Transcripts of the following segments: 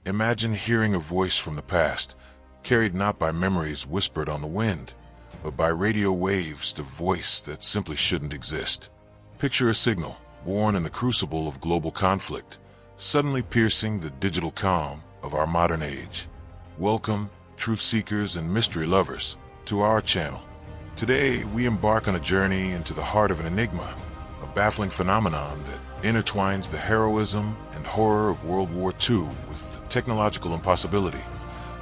Imagine hearing a voice from the past, carried not by memories whispered on the wind, but by radio waves, the voice that simply shouldn't exist. Picture a signal, born in the crucible of global conflict, suddenly piercing the digital calm of our modern age. Welcome, truth seekers and mystery lovers, to our channel. Today, we embark on a journey into the heart of an enigma, a baffling phenomenon that intertwines the heroism and horror of World War II with the technological impossibility,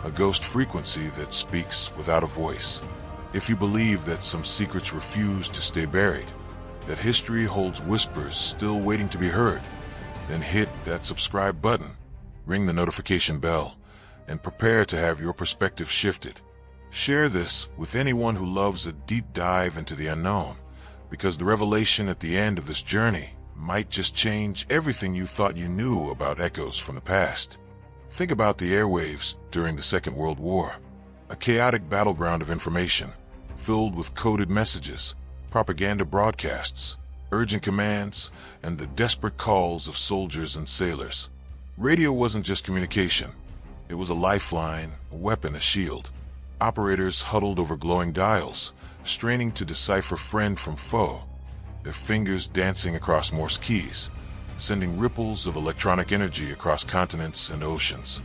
a ghost frequency that speaks without a voice. If you believe that some secrets refuse to stay buried, that history holds whispers still waiting to be heard, then hit that subscribe button, ring the notification bell, and prepare to have your perspective shifted. Share this with anyone who loves a deep dive into the unknown, because the revelation at the end of this journey might just change everything you thought you knew about echoes from the past. Think about the airwaves during the Second World War, a chaotic battleground of information, filled with coded messages, propaganda broadcasts, urgent commands, and the desperate calls of soldiers and sailors. Radio wasn't just communication. It was a lifeline, a weapon, a shield. Operators huddled over glowing dials, straining to decipher friend from foe, their fingers dancing across Morse keys, sending ripples of electronic energy across continents and oceans.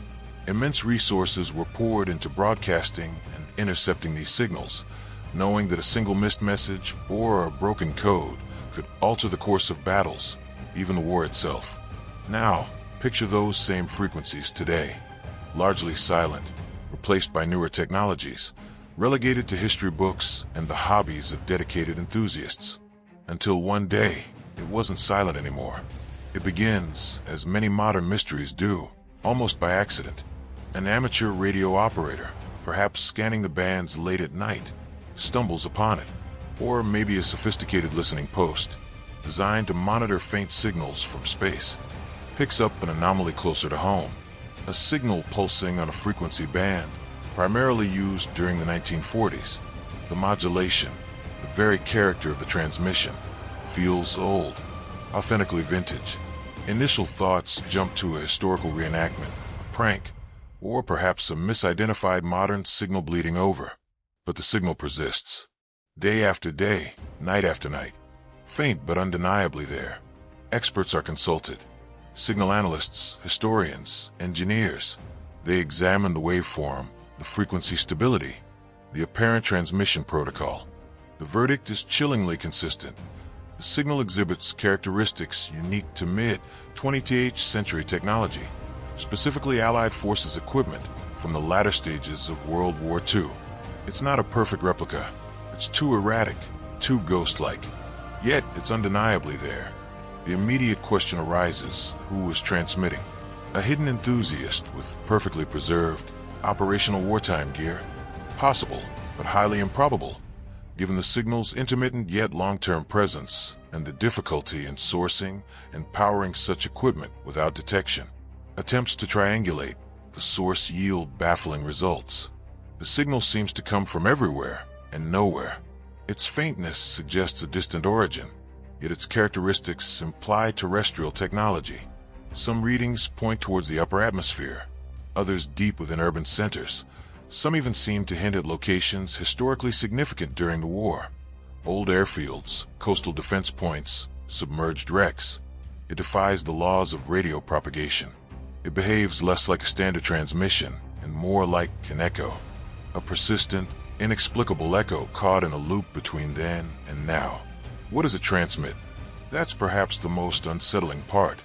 Immense resources were poured into broadcasting and intercepting these signals, knowing that a single missed message or a broken code could alter the course of battles, even the war itself. Now, picture those same frequencies today, largely silent, replaced by newer technologies, relegated to history books and the hobbies of dedicated enthusiasts. Until one day, it wasn't silent anymore. It begins, as many modern mysteries do, almost by accident. An amateur radio operator, perhaps scanning the bands late at night, stumbles upon it. Or maybe a sophisticated listening post, designed to monitor faint signals from space, picks up an anomaly closer to home, a signal pulsing on a frequency band, primarily used during the 1940s. The modulation, the very character of the transmission, feels old, authentically vintage. Initial thoughts jump to a historical reenactment, a prank, or perhaps a misidentified modern signal bleeding over. But the signal persists. Day after day, night after night. Faint but undeniably there. Experts are consulted. Signal analysts, historians, engineers. They examine the waveform, the frequency stability, the apparent transmission protocol. The verdict is chillingly consistent. The signal exhibits characteristics unique to mid-20th century technology, specifically Allied forces equipment from the latter stages of World War II. It's not a perfect replica. It's too erratic, too ghost-like. Yet it's undeniably there. The immediate question arises, who is transmitting? A hidden enthusiast with perfectly preserved, operational wartime gear? Possible, but highly improbable, given the signal's intermittent yet long-term presence and the difficulty in sourcing and powering such equipment without detection. Attempts to triangulate the source yield baffling results. The signal seems to come from everywhere and nowhere. Its faintness suggests a distant origin, yet its characteristics imply terrestrial technology. Some readings point towards the upper atmosphere, others deep within urban centers. Some even seem to hint at locations historically significant during the war. Old airfields, coastal defense points, submerged wrecks. It defies the laws of radio propagation. It behaves less like a standard transmission and more like an echo. A persistent, inexplicable echo caught in a loop between then and now. What does it transmit? That's perhaps the most unsettling part.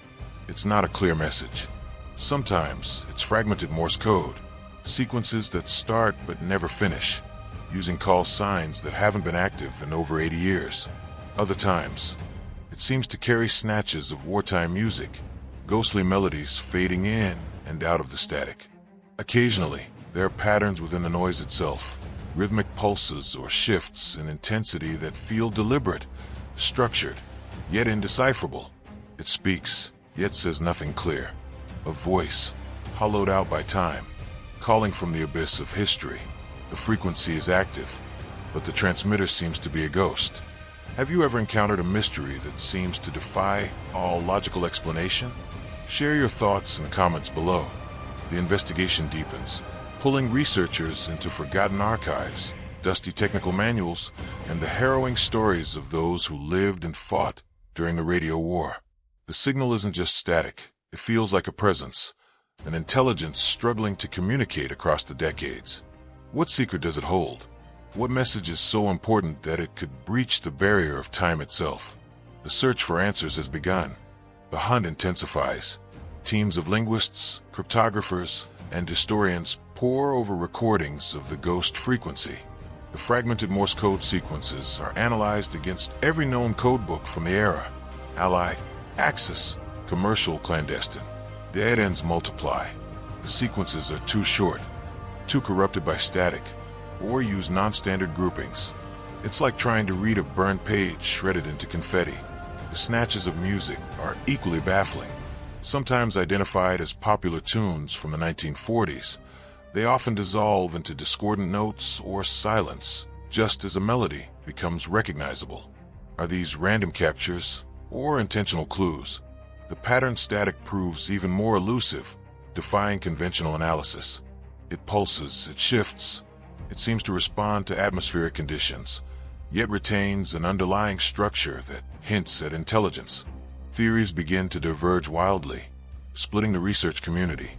It's not a clear message. Sometimes it's fragmented Morse code, sequences that start but never finish, using call signs that haven't been active in over 80 years. Other times, it seems to carry snatches of wartime music, ghostly melodies fading in and out of the static. Occasionally, there are patterns within the noise itself, rhythmic pulses or shifts in intensity that feel deliberate, structured, yet indecipherable. It speaks, yet says nothing clear. A voice, hollowed out by time, calling from the abyss of history. The frequency is active, but the transmitter seems to be a ghost. Have you ever encountered a mystery that seems to defy all logical explanation? Share your thoughts in the comments below. The investigation deepens, pulling researchers into forgotten archives, dusty technical manuals, and the harrowing stories of those who lived and fought during the radio war. The signal isn't just static, it feels like a presence, an intelligence struggling to communicate across the decades. What secret does it hold? What message is so important that it could breach the barrier of time itself? The search for answers has begun. The hunt intensifies. Teams of linguists, cryptographers, and historians pore over recordings of the ghost frequency. The fragmented Morse code sequences are analyzed against every known codebook from the era. Allied, Axis, commercial, clandestine. The dead ends multiply. The sequences are too short, too corrupted by static, or use non-standard groupings. It's like trying to read a burned page shredded into confetti. The snatches of music are equally baffling. Sometimes identified as popular tunes from the 1940s, they often dissolve into discordant notes or silence, just as a melody becomes recognizable. Are these random captures or intentional clues? The pattern static proves even more elusive, defying conventional analysis. It pulses, it shifts, it seems to respond to atmospheric conditions, yet retains an underlying structure that hints at intelligence. Theories begin to diverge wildly, splitting the research community.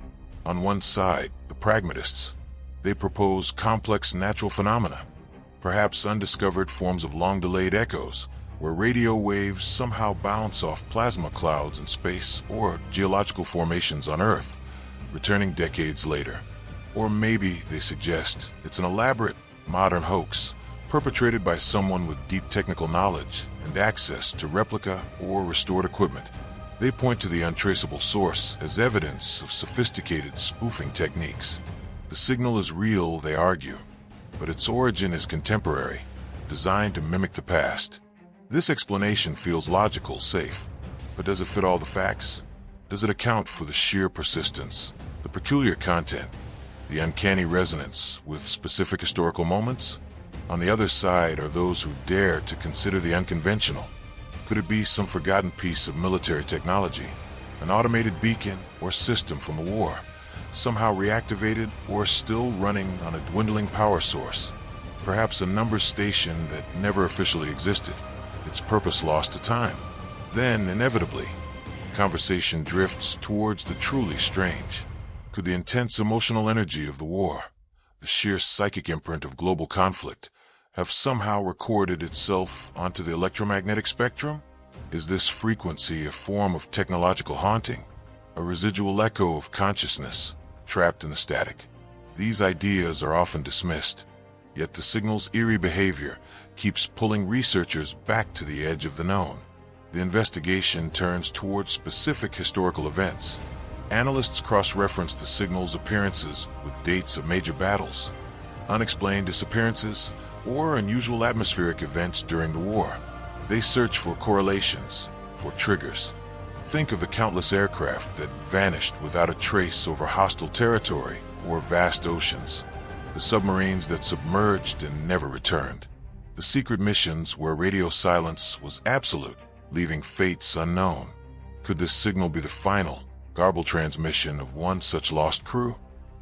On one side, the pragmatists. They propose complex natural phenomena, perhaps undiscovered forms of long-delayed echoes, where radio waves somehow bounce off plasma clouds in space or geological formations on Earth, returning decades later. Or maybe, they suggest, it's an elaborate, modern hoax, perpetrated by someone with deep technical knowledge and access to replica or restored equipment. They point to the untraceable source as evidence of sophisticated spoofing techniques. The signal is real, they argue, but its origin is contemporary, designed to mimic the past. This explanation feels logical, safe, but does it fit all the facts? Does it account for the sheer persistence, the peculiar content, the uncanny resonance with specific historical moments? On the other side are those who dare to consider the unconventional. Could it be some forgotten piece of military technology, an automated beacon or system from the war, somehow reactivated or still running on a dwindling power source? Perhaps a number station that never officially existed, its purpose lost to time. Then, inevitably, conversation drifts towards the truly strange. Could the intense emotional energy of the war, the sheer psychic imprint of global conflict, have somehow recorded itself onto the electromagnetic spectrum? Is this frequency a form of technological haunting, a residual echo of consciousness trapped in the static? These ideas are often dismissed, yet the signal's eerie behavior keeps pulling researchers back to the edge of the known. The investigation turns towards specific historical events. Analysts cross-reference the signal's appearances with dates of major battles, unexplained disappearances, or unusual atmospheric events during the war. They search for correlations, for triggers. Think of the countless aircraft that vanished without a trace over hostile territory or vast oceans, the submarines that submerged and never returned, the secret missions where radio silence was absolute, leaving fates unknown. Could this signal be the final, garbled transmission of one such lost crew?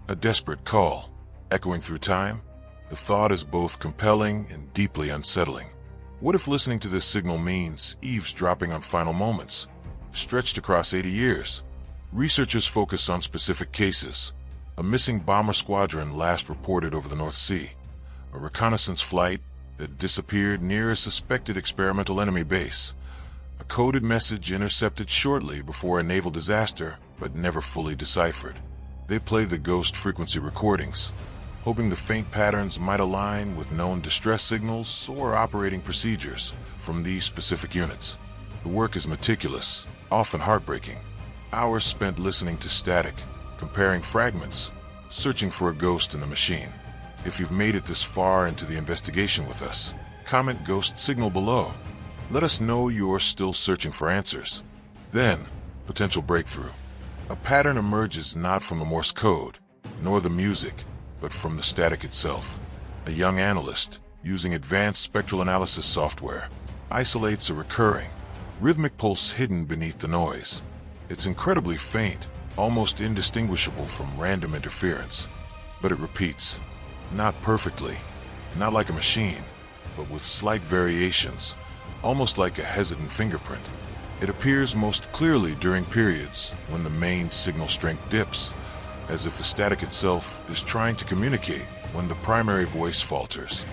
A desperate call, echoing through time? The thought is both compelling and deeply unsettling. What if listening to this signal means eavesdropping on final moments, stretched across 80 years? Researchers focus on specific cases. A missing bomber squadron last reported over the North Sea, a reconnaissance flight that disappeared near a suspected experimental enemy base, a coded message intercepted shortly before a naval disaster but never fully deciphered. They play the ghost frequency recordings, hoping the faint patterns might align with known distress signals or operating procedures from these specific units. The work is meticulous, often heartbreaking. Hours spent listening to static, comparing fragments, searching for a ghost in the machine. If you've made it this far into the investigation with us, comment ghost signal below. Let us know you're still searching for answers. Then, potential breakthrough. A pattern emerges not from the Morse code, nor the music, but from the static itself. A young analyst, using advanced spectral analysis software, isolates a recurring, rhythmic pulse hidden beneath the noise. It's incredibly faint, almost indistinguishable from random interference. But it repeats, not perfectly, not like a machine, but with slight variations, almost like a hesitant fingerprint. It appears most clearly during periods when the main signal strength dips, as if the static itself is trying to communicate when the primary voice falters.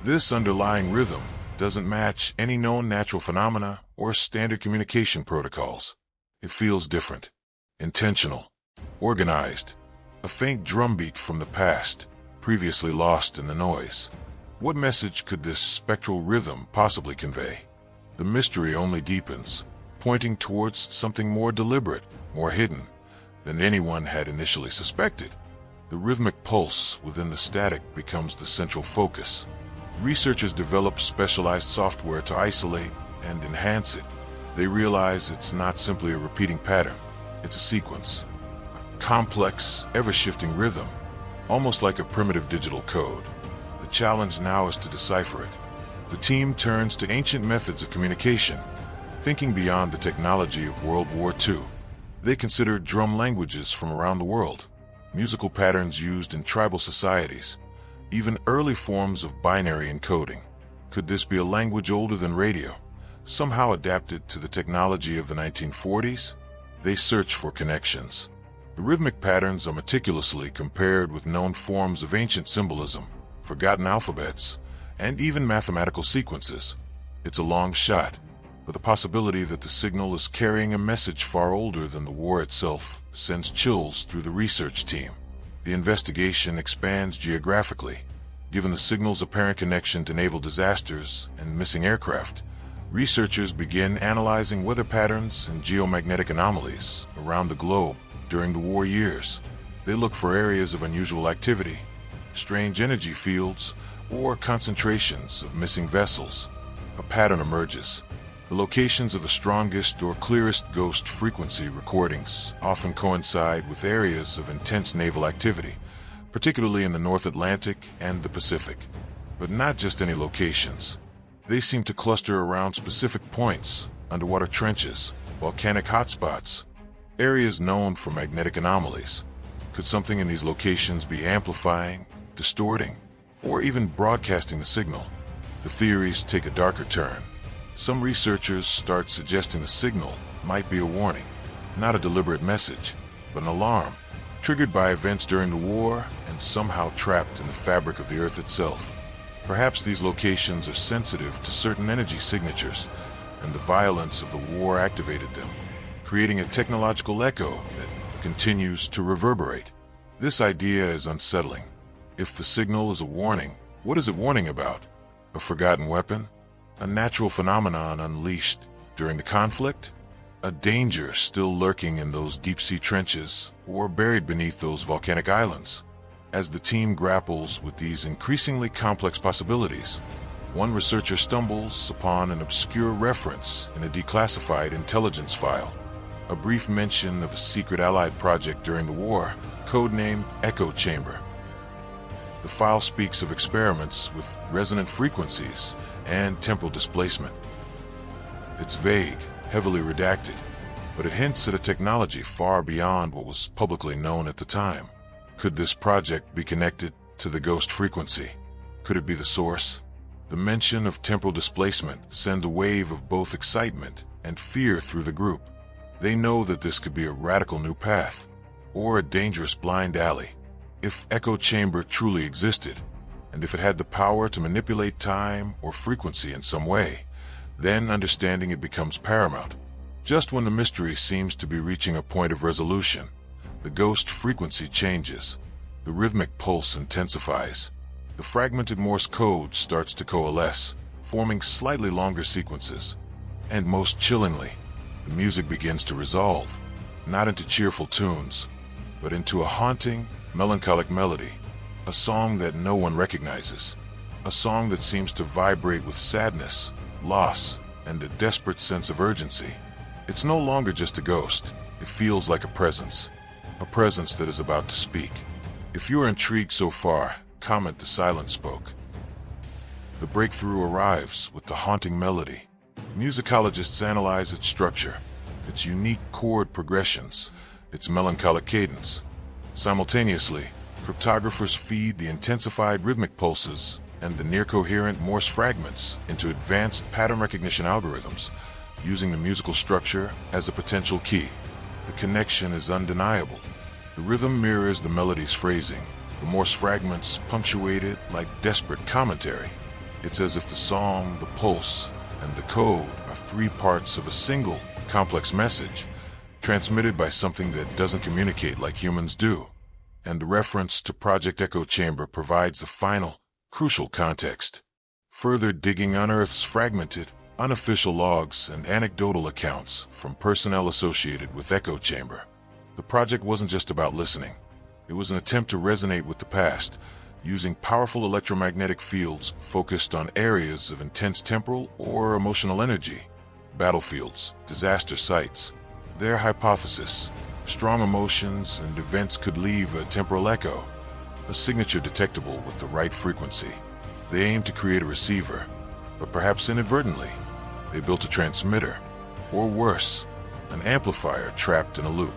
This underlying rhythm doesn't match any known natural phenomena or standard communication protocols. It feels different, intentional, organized, a faint drumbeat from the past, previously lost in the noise. What message could this spectral rhythm possibly convey? The mystery only deepens, pointing towards something more deliberate, more hidden, than anyone had initially suspected. The rhythmic pulse within the static becomes the central focus. Researchers develop specialized software to isolate and enhance it. They realize it's not simply a repeating pattern, it's a sequence, a complex, ever-shifting rhythm, almost like a primitive digital code. The challenge now is to decipher it. The team turns to ancient methods of communication, thinking beyond the technology of World War II. They consider drum languages from around the world, musical patterns used in tribal societies, even early forms of binary encoding. Could this be a language older than radio, somehow adapted to the technology of the 1940s? They search for connections. The rhythmic patterns are meticulously compared with known forms of ancient symbolism, forgotten alphabets, and even mathematical sequences. It's a long shot, but the possibility that the signal is carrying a message far older than the war itself sends chills through the research team. The investigation expands geographically. Given the signal's apparent connection to naval disasters and missing aircraft, researchers begin analyzing weather patterns and geomagnetic anomalies around the globe during the war years. They look for areas of unusual activity, strange energy fields, or concentrations of missing vessels. A pattern emerges. The locations of the strongest or clearest ghost frequency recordings often coincide with areas of intense naval activity, particularly in the North Atlantic and the Pacific. But not just any locations. They seem to cluster around specific points, underwater trenches, volcanic hotspots, areas known for magnetic anomalies. Could something in these locations be amplifying, distorting, or even broadcasting the signal? The theories take a darker turn. Some researchers start suggesting the signal might be a warning, not a deliberate message, but an alarm, triggered by events during the war and somehow trapped in the fabric of the Earth itself. Perhaps these locations are sensitive to certain energy signatures, and the violence of the war activated them, creating a technological echo that continues to reverberate. This idea is unsettling. If the signal is a warning, what is it warning about? A forgotten weapon? A natural phenomenon unleashed during the conflict? A danger still lurking in those deep-sea trenches or buried beneath those volcanic islands? As the team grapples with these increasingly complex possibilities, one researcher stumbles upon an obscure reference in a declassified intelligence file. A brief mention of a secret Allied project during the war, codenamed Echo Chamber. The file speaks of experiments with resonant frequencies and temporal displacement. It's vague, heavily redacted, but it hints at a technology far beyond what was publicly known at the time. Could this project be connected to the ghost frequency? Could it be the source? The mention of temporal displacement sends a wave of both excitement and fear through the group. They know that this could be a radical new path, or a dangerous blind alley. If Echo Chamber truly existed, and if it had the power to manipulate time or frequency in some way, then understanding it becomes paramount. Just when the mystery seems to be reaching a point of resolution, the ghost frequency changes. The rhythmic pulse intensifies. The fragmented Morse code starts to coalesce, forming slightly longer sequences. And most chillingly, the music begins to resolve, not into cheerful tunes, but into a haunting, melancholic melody. A song that no one recognizes. A song that seems to vibrate with sadness, loss, and a desperate sense of urgency. It's no longer just a ghost. It feels like a presence that is about to speak. If you are intrigued so far, comment "The Silent Spoke." The breakthrough arrives with the haunting melody. Musicologists analyze its structure, its unique chord progressions, its melancholic cadence. Simultaneously, cryptographers feed the intensified rhythmic pulses and the near-coherent Morse fragments into advanced pattern recognition algorithms, using the musical structure as a potential key. The connection is undeniable. The rhythm mirrors the melody's phrasing, the Morse fragments punctuate it like desperate commentary. It's as if the song, the pulse, and the code are three parts of a single, complex message, transmitted by something that doesn't communicate like humans do. And the reference to Project Echo Chamber provides the final, crucial context. Further digging unearths fragmented, unofficial logs and anecdotal accounts from personnel associated with Echo Chamber. The project wasn't just about listening. It was an attempt to resonate with the past, using powerful electromagnetic fields focused on areas of intense temporal or emotional energy. Battlefields, disaster sites. Their hypothesis: strong emotions and events could leave a temporal echo, a signature detectable with the right frequency. They aimed to create a receiver, but perhaps inadvertently, they built a transmitter, or worse, an amplifier trapped in a loop.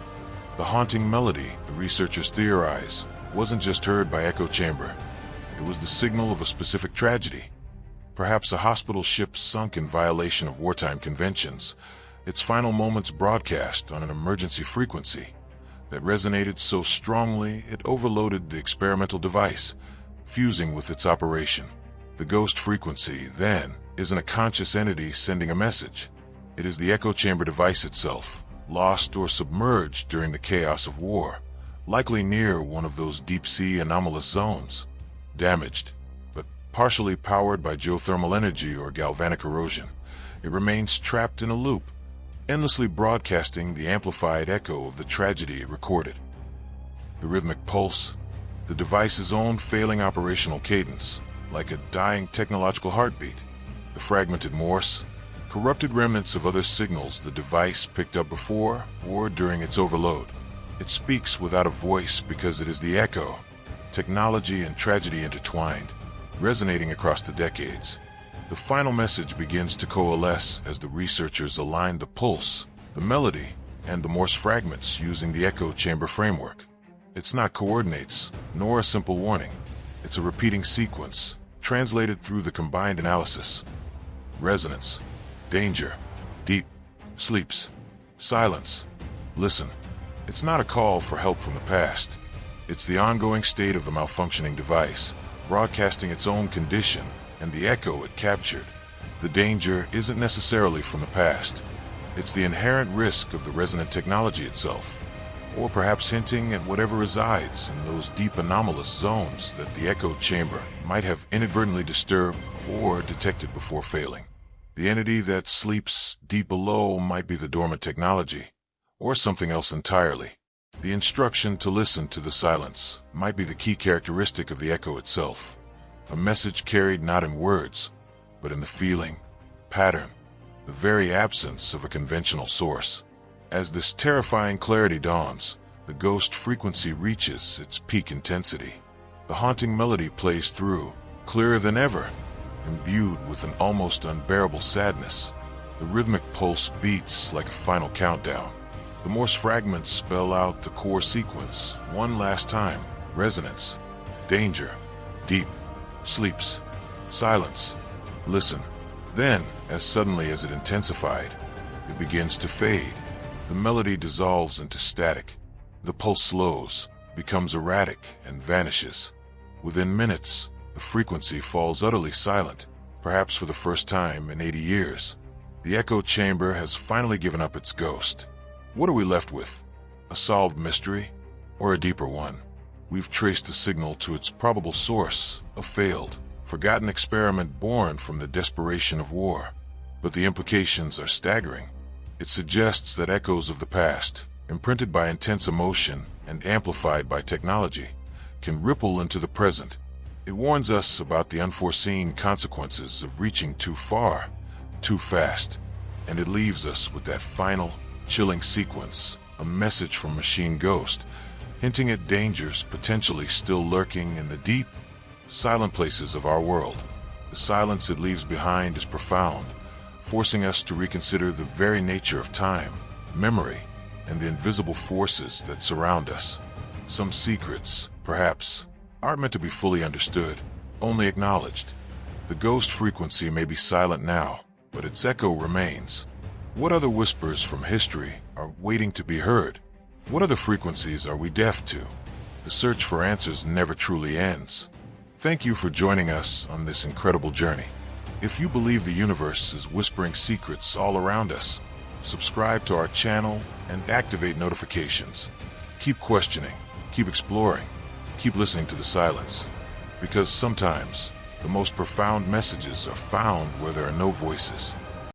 The haunting melody, the researchers theorize, wasn't just heard by Echo Chamber. It was the signal of a specific tragedy. Perhaps a hospital ship sunk in violation of wartime conventions, its final moments broadcast on an emergency frequency that resonated so strongly it overloaded the experimental device, fusing with its operation. The ghost frequency, then, isn't a conscious entity sending a message. It is the Echo Chamber device itself, lost or submerged during the chaos of war, likely near one of those deep-sea anomalous zones. Damaged, but partially powered by geothermal energy or galvanic erosion, it remains trapped in a loop, endlessly broadcasting the amplified echo of the tragedy it recorded. The rhythmic pulse, the device's own failing operational cadence, like a dying technological heartbeat. The fragmented Morse, corrupted remnants of other signals the device picked up before or during its overload. It speaks without a voice because it is the echo, technology and tragedy intertwined, resonating across the decades. The final message begins to coalesce as the researchers align the pulse, the melody, and the Morse fragments using the Echo Chamber framework. It's not coordinates, nor a simple warning. It's a repeating sequence, translated through the combined analysis. Resonance, danger, deep, sleeps, silence, listen. It's not a call for help from the past. It's the ongoing state of the malfunctioning device, broadcasting its own condition and the echo it captured. The danger isn't necessarily from the past. It's the inherent risk of the resonant technology itself, or perhaps hinting at whatever resides in those deep anomalous zones that the Echo Chamber might have inadvertently disturbed or detected before failing. The entity that sleeps deep below might be the dormant technology, or something else entirely. The instruction to listen to the silence might be the key characteristic of the echo itself, a message carried not in words, but in the feeling, pattern, the very absence of a conventional source. As this terrifying clarity dawns, the ghost frequency reaches its peak intensity. The haunting melody plays through, clearer than ever, imbued with an almost unbearable sadness. The rhythmic pulse beats like a final countdown. The Morse fragments spell out the core sequence one last time: resonance, danger, deep, sleeps, silence, listen. Then, as suddenly as it intensified, it begins to fade. The melody dissolves into static. The pulse slows, becomes erratic, and vanishes. Within minutes, the frequency falls utterly silent, perhaps for the first time in 80 years. The Echo Chamber has finally given up its ghost. What are we left with? A solved mystery? Or a deeper one? We've traced the signal to its probable source, a failed, forgotten experiment born from the desperation of war. But the implications are staggering. It suggests that echoes of the past, imprinted by intense emotion and amplified by technology, can ripple into the present. It warns us about the unforeseen consequences of reaching too far, too fast, and it leaves us with that final, chilling sequence, a message from Machine Ghost, hinting at dangers potentially still lurking in the deep, silent places of our world. The silence it leaves behind is profound, forcing us to reconsider the very nature of time, memory, and the invisible forces that surround us. Some secrets, perhaps, aren't meant to be fully understood, only acknowledged. The ghost frequency may be silent now, but its echo remains. What other whispers from history are waiting to be heard? What other frequencies are we deaf to? The search for answers never truly ends. Thank you for joining us on this incredible journey. If you believe the universe is whispering secrets all around us, subscribe to our channel and activate notifications. Keep questioning, keep exploring, keep listening to the silence. Because sometimes, the most profound messages are found where there are no voices.